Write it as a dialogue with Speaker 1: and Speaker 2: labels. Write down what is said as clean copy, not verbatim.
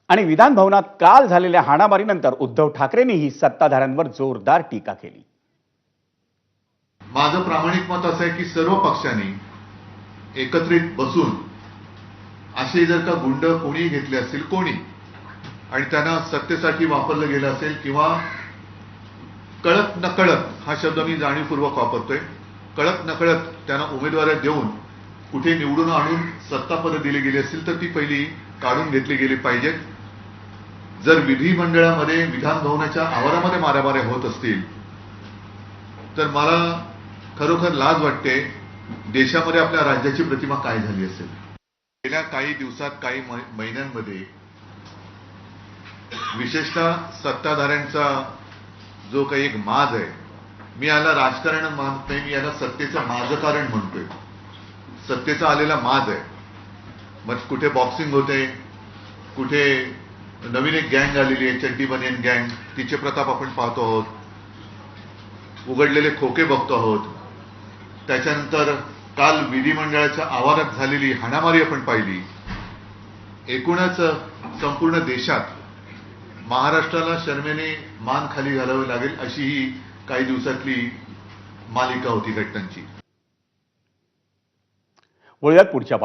Speaker 1: आणि विधान भवनात काल झालेल्या हाणामारीनंतर उद्धव ठाकरेंनीही सत्ताधाऱ्यांवर जोरदार टीका केली।
Speaker 2: माझं प्रामाणिक मत असं आहे की सर्व पक्षांनी एकत्रित बसून असे जर का गुंड कोणी घेतले असतील कोणी आणि त्यांना सत्तेसाठी वापरलं गेलं असेल किंवा कळत नकळत हा शब्द मी जाणीवपूर्वक वापरतोय, कळत नकळत त्यांना उमेदवारी देऊन कुठे निवडून आणून सत्तापदं दिली गेली असतील तर ती पहिली काढून घेतली गेली पाहिजेत। जर विधिमंडळामध्ये विधान भवनाच्या आवारामध्ये मारामाऱ्या होत असतील तर मला खरोखर लाज वाटते। देशामध्ये आपल्या राज्याची प्रतिमा काय झाली असेल। गेल्या काही दिवसात काही महिन्यांमध्ये विशेषतः सत्ताधाऱ्यांचा जो काही एक माज आहे, मी याला राजकारण मानत नाही, मी याला सत्तेचं माजकारण म्हणतोय। सत्तेचा आलेला माज आहे। मग कुठे बॉक्सिंग होते, कुठे नवीन एक गँग आलेली आहे, चड्डी बनियन गँग, तिचे प्रताप आपण पाहतो आहोत, उघडलेले खोके बघतो आहोत। त्याच्यानंतर काल विधिमंडळाच्या आवारात झालेली हाणामारी आपण पाहिली। एकूणच संपूर्ण देशात महाराष्ट्राला शर्मेने मान खाली घालावी लागेल अशी ही काही दिवसातली मालिका होती घटनांची।
Speaker 1: वळूयात पुढच्या